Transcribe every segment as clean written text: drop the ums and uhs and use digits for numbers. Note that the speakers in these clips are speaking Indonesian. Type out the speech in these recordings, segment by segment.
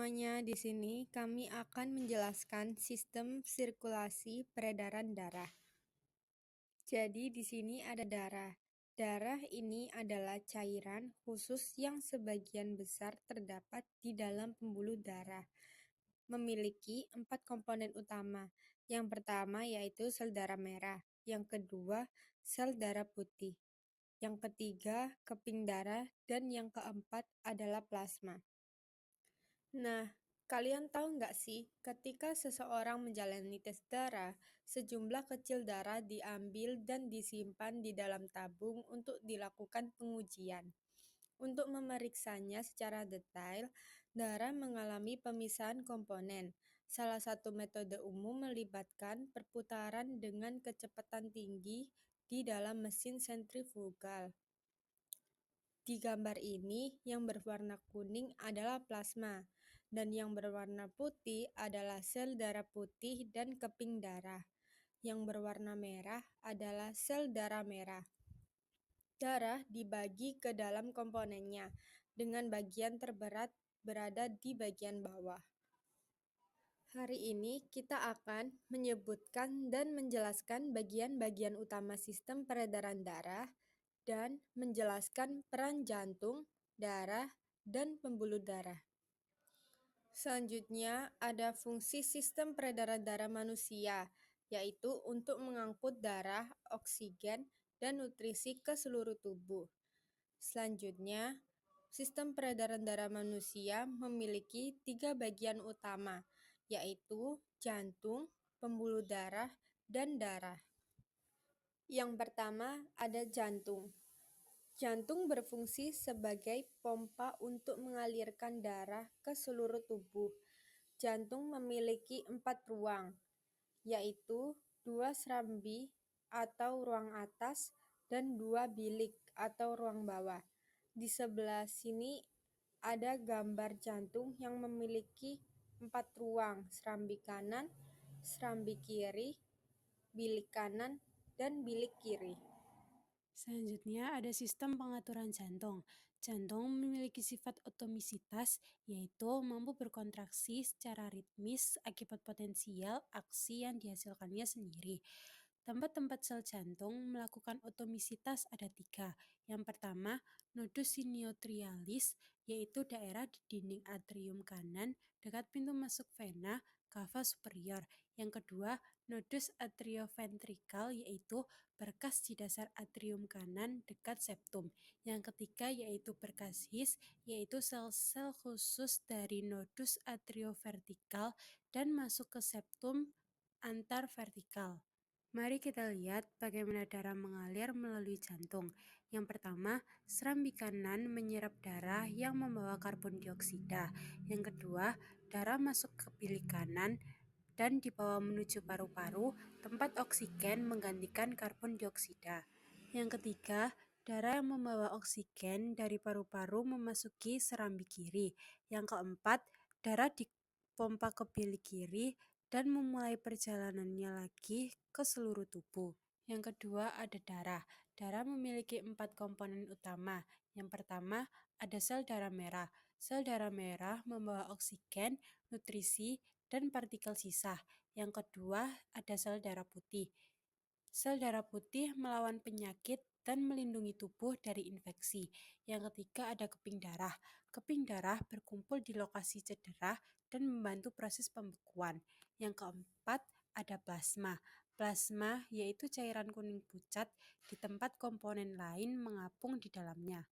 semuanya, di sini kami akan menjelaskan sistem sirkulasi peredaran darah. Jadi di sini ada darah. Darah ini adalah cairan khusus yang sebagian besar terdapat di dalam pembuluh darah. Memiliki 4 komponen utama. Yang pertama yaitu sel darah merah, yang kedua sel darah putih, yang ketiga keping darah, dan yang keempat adalah plasma. Nah, kalian tahu nggak sih, ketika seseorang menjalani tes darah, sejumlah kecil darah diambil dan disimpan di dalam tabung untuk dilakukan pengujian. Untuk memeriksanya secara detail, darah mengalami pemisahan komponen. Salah satu metode umum melibatkan perputaran dengan kecepatan tinggi di dalam mesin sentrifugal. Di gambar ini, yang berwarna kuning adalah plasma, dan yang berwarna putih adalah sel darah putih dan keping darah. Yang berwarna merah adalah sel darah merah. Darah dibagi ke dalam komponennya, dengan bagian terberat berada di bagian bawah. Hari ini kita akan menyebutkan dan menjelaskan bagian-bagian utama sistem peredaran darah dan menjelaskan peran jantung, darah, dan pembuluh darah. Selanjutnya, ada fungsi sistem peredaran darah manusia, yaitu untuk mengangkut darah, oksigen, dan nutrisi ke seluruh tubuh. Selanjutnya, sistem peredaran darah manusia memiliki 3 bagian utama, yaitu jantung, pembuluh darah, dan darah. Yang pertama ada jantung. Jantung berfungsi sebagai pompa untuk mengalirkan darah ke seluruh tubuh. Jantung memiliki 4 ruang, yaitu 2 serambi atau ruang atas dan 2 bilik atau ruang bawah. Di sebelah sini ada gambar jantung yang memiliki 4 ruang, serambi kanan, serambi kiri, bilik kanan, dan bilik kiri. Selanjutnya ada sistem pengaturan jantung. Jantung memiliki sifat otomisitas, yaitu mampu berkontraksi secara ritmis akibat potensial aksi yang dihasilkannya sendiri. Tempat-tempat sel jantung melakukan otomisitas ada 3. Yang pertama, nodus sinoatrialis, yaitu daerah di dinding atrium kanan dekat pintu masuk vena cava superior. Yang kedua, nodus atrioventrikal, yaitu berkas di dasar atrium kanan dekat septum. Yang ketiga yaitu berkasis, yaitu sel-sel khusus dari nodus atriovertikal dan masuk ke septum antarvertikal. Mari kita lihat bagaimana darah mengalir melalui jantung. Yang pertama, serambi kanan menyerap darah yang membawa karbon dioksida. Yang kedua, darah masuk ke bilik kanan dan dibawa menuju paru-paru, tempat oksigen menggantikan karbon dioksida. Yang ketiga, darah yang membawa oksigen dari paru-paru memasuki serambi kiri. Yang keempat, darah dipompa ke bilik kiri dan memulai perjalanannya lagi ke seluruh tubuh. Yang kedua ada darah. Darah memiliki 4 komponen utama. Yang pertama ada sel darah merah. Sel darah merah membawa oksigen, nutrisi, dan partikel sisa. Yang kedua ada sel darah putih. Sel darah putih melawan penyakit dan melindungi tubuh dari infeksi. Yang ketiga ada keping darah. Keping darah berkumpul di lokasi cedera dan membantu proses pembekuan. Yang keempat ada plasma. Plasma yaitu cairan kuning pucat di tempat komponen lain mengapung di dalamnya.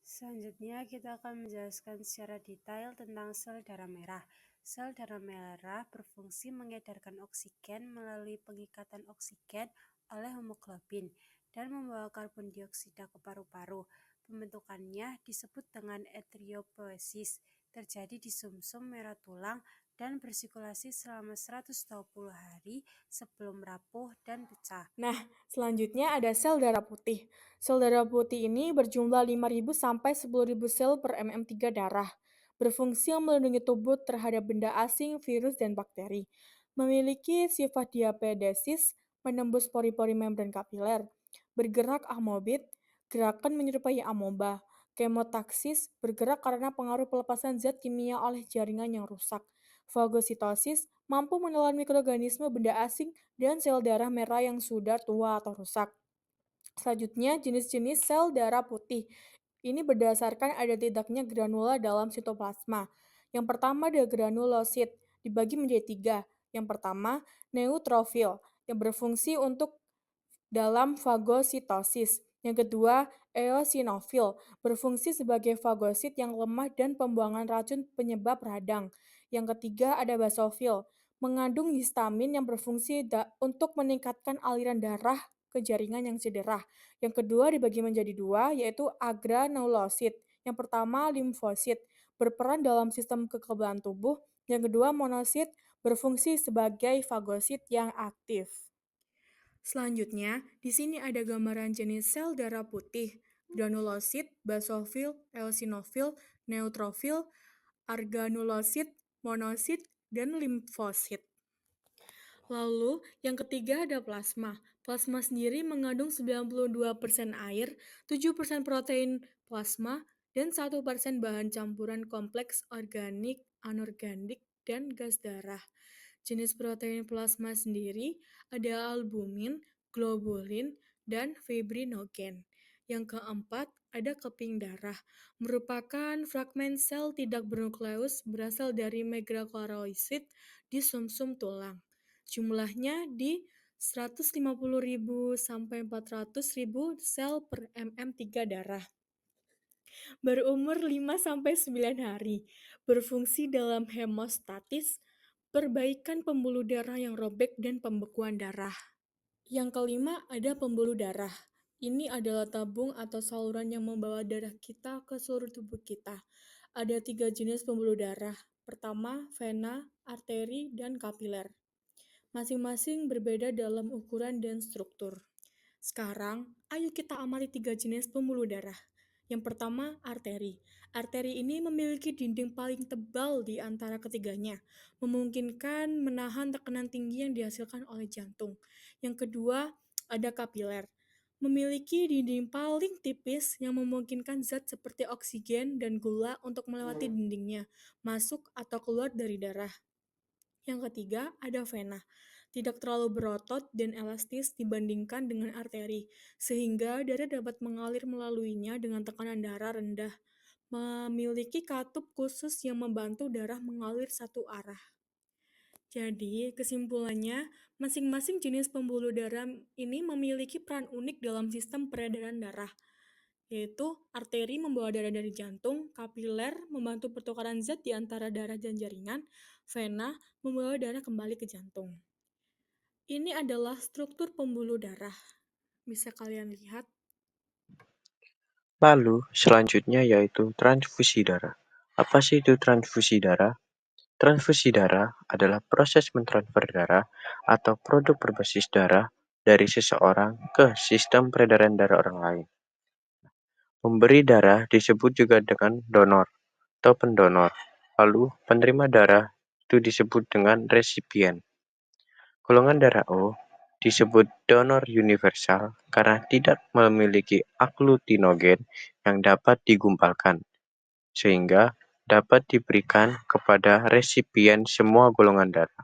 Selanjutnya kita akan menjelaskan secara detail tentang sel darah merah. Sel darah merah berfungsi mengedarkan oksigen melalui pengikatan oksigen oleh hemoglobin dan membawa karbon dioksida ke paru-paru. Pembentukannya disebut dengan eritropoiesis, terjadi di sumsum merah tulang dan bersirkulasi selama 120 hari sebelum rapuh dan pecah. Nah, selanjutnya ada sel darah putih. Sel darah putih ini berjumlah 5.000 sampai 10.000 sel per mm3 darah. Berfungsi melindungi tubuh terhadap benda asing, virus, dan bakteri. Memiliki sifat diapedesis, menembus pori-pori membran kapiler. Bergerak amobit, gerakan menyerupai amoeba. Kemotaksis bergerak karena pengaruh pelepasan zat kimia oleh jaringan yang rusak. Fagositosis mampu menelan mikroorganisme benda asing dan sel darah merah yang sudah tua atau rusak. Selanjutnya, jenis-jenis sel darah putih. Ini berdasarkan ada tidaknya granula dalam sitoplasma. Yang pertama ada granulosit, dibagi menjadi 3. Yang pertama, neutrofil, yang berfungsi untuk dalam fagositosis. Yang kedua, eosinofil, berfungsi sebagai fagosit yang lemah dan pembuangan racun penyebab radang. Yang ketiga, ada basofil, mengandung histamin yang berfungsi untuk meningkatkan aliran darah ke jaringan yang cedera. Yang kedua dibagi menjadi 2, yaitu agranulosit. Yang pertama, limfosit, berperan dalam sistem kekebalan tubuh. Yang kedua, monosit, berfungsi sebagai fagosit yang aktif. Selanjutnya, di sini ada gambaran jenis sel darah putih, granulosit, basofil, eosinofil, neutrofil, organulosit, monosit, dan limfosit. Lalu, yang ketiga ada plasma. Plasma sendiri mengandung 92% air, 7% protein plasma, dan 1% bahan campuran kompleks organik, anorganik, dan gas darah. Jenis protein plasma sendiri ada albumin, globulin, dan fibrinogen. Yang keempat, ada keping darah, merupakan fragmen sel tidak bernukleus berasal dari megakaryosit di sumsum tulang. Jumlahnya di 150.000 sampai 400.000 sel per mm3 darah. Berumur 5 sampai 9 hari, berfungsi dalam hemostatis, perbaikan pembuluh darah yang robek dan pembekuan darah. Yang kelima ada pembuluh darah. Ini adalah tabung atau saluran yang membawa darah kita ke seluruh tubuh kita. Ada 3 jenis pembuluh darah. Pertama, vena, arteri, dan kapiler. Masing-masing berbeda dalam ukuran dan struktur. Sekarang, ayo kita amati 3 jenis pembuluh darah. Yang pertama, arteri. Arteri ini memiliki dinding paling tebal di antara ketiganya, memungkinkan menahan tekanan tinggi yang dihasilkan oleh jantung. Yang kedua, ada kapiler. Memiliki dinding paling tipis yang memungkinkan zat seperti oksigen dan gula untuk melewati dindingnya, masuk atau keluar dari darah. Yang ketiga, ada vena. Tidak terlalu berotot dan elastis dibandingkan dengan arteri, sehingga darah dapat mengalir melaluinya dengan tekanan darah rendah. Memiliki katup khusus yang membantu darah mengalir satu arah. Jadi, kesimpulannya, masing-masing jenis pembuluh darah ini memiliki peran unik dalam sistem peredaran darah, yaitu arteri membawa darah dari jantung, kapiler membantu pertukaran zat di antara darah dan jaringan, vena membawa darah kembali ke jantung. Ini adalah struktur pembuluh darah. Bisa kalian lihat. Lalu, selanjutnya yaitu transfusi darah. Apa sih itu transfusi darah? Transfusi darah adalah proses mentransfer darah atau produk berbasis darah dari seseorang ke sistem peredaran darah orang lain. Pemberi darah disebut juga dengan donor atau pendonor. Lalu, penerima darah itu disebut dengan resipien. Golongan darah O disebut donor universal karena tidak memiliki agglutinogen yang dapat digumpalkan, sehingga dapat diberikan kepada resipien semua golongan darah.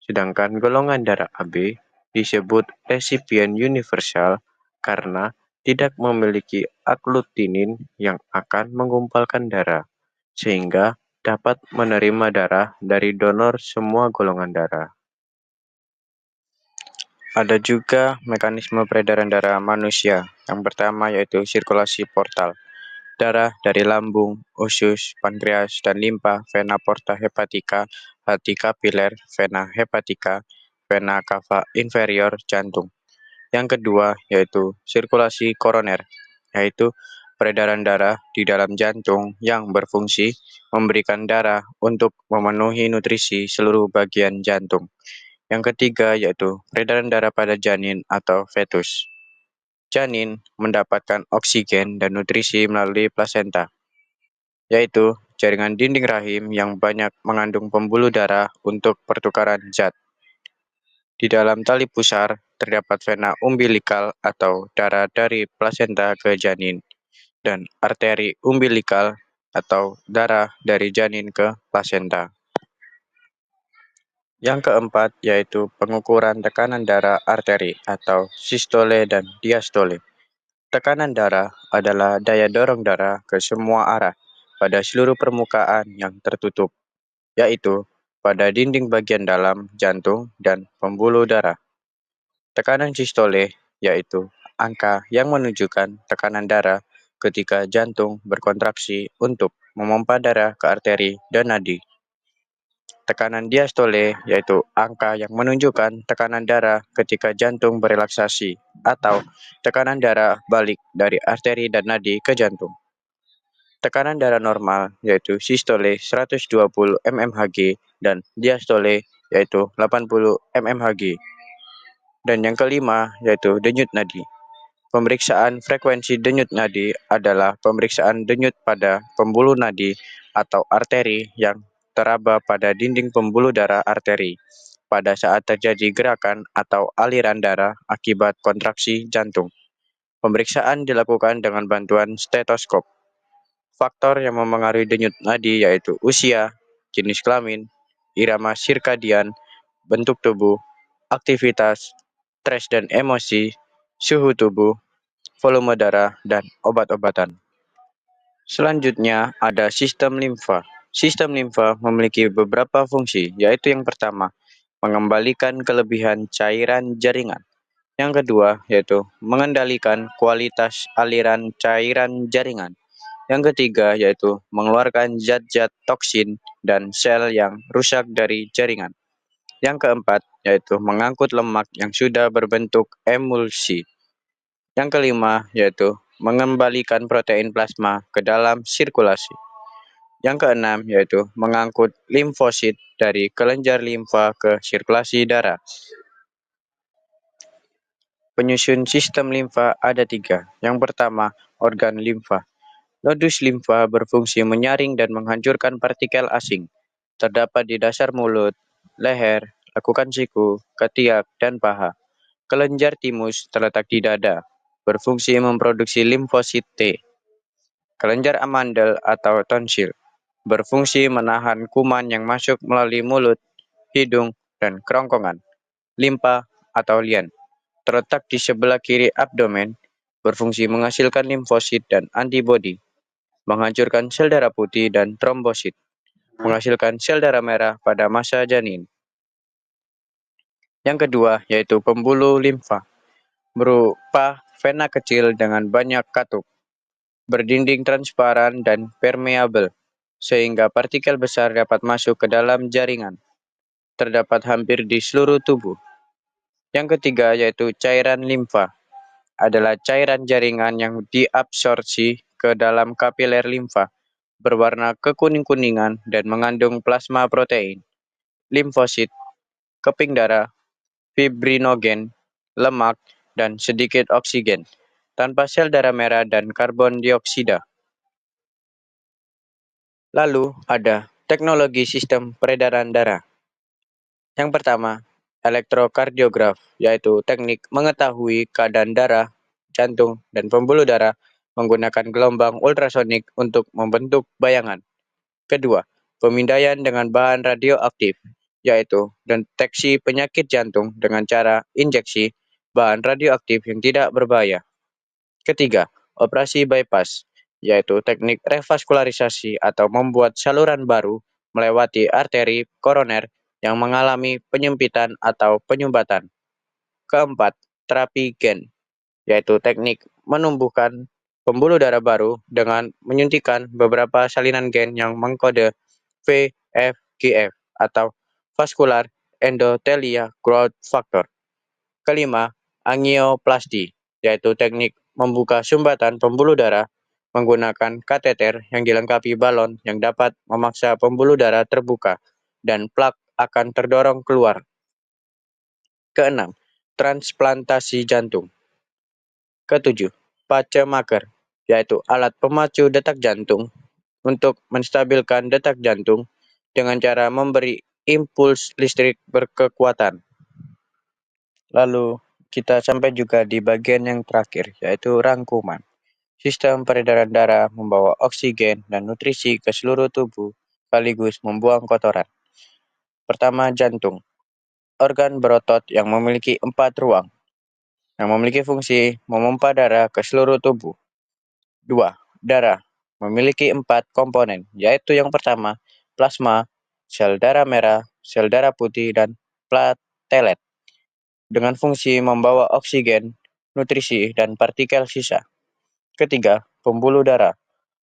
Sedangkan golongan darah AB disebut resipien universal karena tidak memiliki agglutinin yang akan menggumpalkan darah, sehingga dapat menerima darah dari donor semua golongan darah. Ada juga mekanisme peredaran darah manusia. Yang pertama yaitu sirkulasi portal. Darah dari lambung, usus, pankreas, dan limpa, vena porta hepatica, hati kapiler, vena hepatica, vena cava inferior, jantung. Yang kedua yaitu sirkulasi koroner, yaitu peredaran darah di dalam jantung yang berfungsi memberikan darah untuk memenuhi nutrisi seluruh bagian jantung. Yang ketiga yaitu peredaran darah pada janin atau fetus. Janin mendapatkan oksigen dan nutrisi melalui plasenta, yaitu jaringan dinding rahim yang banyak mengandung pembuluh darah untuk pertukaran zat. Di dalam tali pusar terdapat vena umbilikal atau darah dari plasenta ke janin. dan arteri umbilikal atau darah dari janin ke plasenta. Yang keempat yaitu pengukuran tekanan darah arteri atau sistole dan diastole. Tekanan darah adalah daya dorong darah ke semua arah pada seluruh permukaan yang tertutup, yaitu pada dinding bagian dalam jantung dan pembuluh darah. Tekanan sistole yaitu angka yang menunjukkan tekanan darah ketika jantung berkontraksi untuk memompa darah ke arteri dan nadi. Tekanan diastole yaitu angka yang menunjukkan tekanan darah ketika jantung berelaksasi atau tekanan darah balik dari arteri dan nadi ke jantung. Tekanan darah normal yaitu sistole 120 mmHg dan diastole yaitu 80 mmHg. Dan yang kelima yaitu denyut nadi. Pemeriksaan frekuensi denyut nadi adalah pemeriksaan denyut pada pembuluh nadi atau arteri yang teraba pada dinding pembuluh darah arteri pada saat terjadi gerakan atau aliran darah akibat kontraksi jantung. Pemeriksaan dilakukan dengan bantuan stetoskop. Faktor yang memengaruhi denyut nadi yaitu usia, jenis kelamin, irama sirkadian, bentuk tubuh, aktivitas, stres dan emosi, suhu tubuh, volume darah, dan obat-obatan. Selanjutnya ada sistem limfa. Sistem limfa memiliki beberapa fungsi, yaitu yang pertama, mengembalikan kelebihan cairan jaringan. Yang kedua, yaitu mengendalikan kualitas aliran cairan jaringan. Yang ketiga, yaitu mengeluarkan zat-zat toksin dan sel yang rusak dari jaringan. Yang keempat, yaitu mengangkut lemak yang sudah berbentuk emulsi. Yang kelima, yaitu mengembalikan protein plasma ke dalam sirkulasi. Yang keenam, yaitu mengangkut limfosit dari kelenjar limfa ke sirkulasi darah. Penyusun sistem limfa ada 3. Yang pertama, organ limfa. Nodus limfa berfungsi menyaring dan menghancurkan partikel asing. Terdapat di dasar mulut, leher, lekukan siku, ketiak, dan paha. Kelenjar timus terletak di dada, berfungsi memproduksi limfosit T. Kelenjar amandel atau tonsil, berfungsi menahan kuman yang masuk melalui mulut, hidung, dan kerongkongan. Limpa atau lien, terletak di sebelah kiri abdomen, berfungsi menghasilkan limfosit dan antibodi, menghancurkan sel darah putih dan trombosit, menghasilkan sel darah merah pada masa janin. Yang kedua yaitu pembuluh limfa, berupa vena kecil dengan banyak katup, berdinding transparan dan permeabel, sehingga partikel besar dapat masuk ke dalam jaringan. Terdapat hampir di seluruh tubuh. Yang ketiga yaitu cairan limfa, adalah cairan jaringan yang diabsorpsi ke dalam kapiler limfa, berwarna kekuning-kuningan dan mengandung plasma protein, limfosit, keping darah, fibrinogen, lemak, dan sedikit oksigen, tanpa sel darah merah dan karbon dioksida. Lalu ada teknologi sistem peredaran darah. Yang pertama, elektrokardiograf, yaitu teknik mengetahui keadaan darah, jantung, dan pembuluh darah menggunakan gelombang ultrasonik untuk membentuk bayangan. Kedua, pemindaian dengan bahan radioaktif, yaitu deteksi penyakit jantung dengan cara injeksi bahan radioaktif yang tidak berbahaya. Ketiga, operasi bypass, yaitu teknik revaskularisasi atau membuat saluran baru melewati arteri koroner yang mengalami penyempitan atau penyumbatan. Keempat, terapi gen, yaitu teknik menumbuhkan pembuluh darah baru dengan menyuntikkan beberapa salinan gen yang mengkode VFGF atau Vascular Endothelia Growth Factor. Kelima, angioplasti, yaitu teknik membuka sumbatan pembuluh darah menggunakan kateter yang dilengkapi balon yang dapat memaksa pembuluh darah terbuka dan plak akan terdorong keluar. Keenam, transplantasi jantung. Ketujuh, pacemaker, yaitu alat pemacu detak jantung untuk menstabilkan detak jantung dengan cara memberi impuls listrik berkekuatan. Lalu kita sampai juga di bagian yang terakhir, yaitu rangkuman. Sistem peredaran darah membawa oksigen dan nutrisi ke seluruh tubuh, sekaligus membuang kotoran. Pertama, jantung. Organ berotot yang memiliki 4 ruang, yang memiliki fungsi memompa darah ke seluruh tubuh. 2. Darah. Memiliki 4 komponen, yaitu yang pertama, plasma, sel darah merah, sel darah putih, dan platelet, dengan fungsi membawa oksigen, nutrisi, dan partikel sisa. Ketiga, pembuluh darah.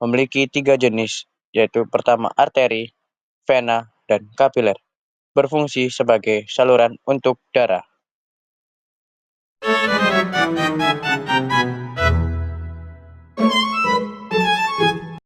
Memiliki 3 jenis, yaitu pertama arteri, vena, dan kapiler, berfungsi sebagai saluran untuk darah.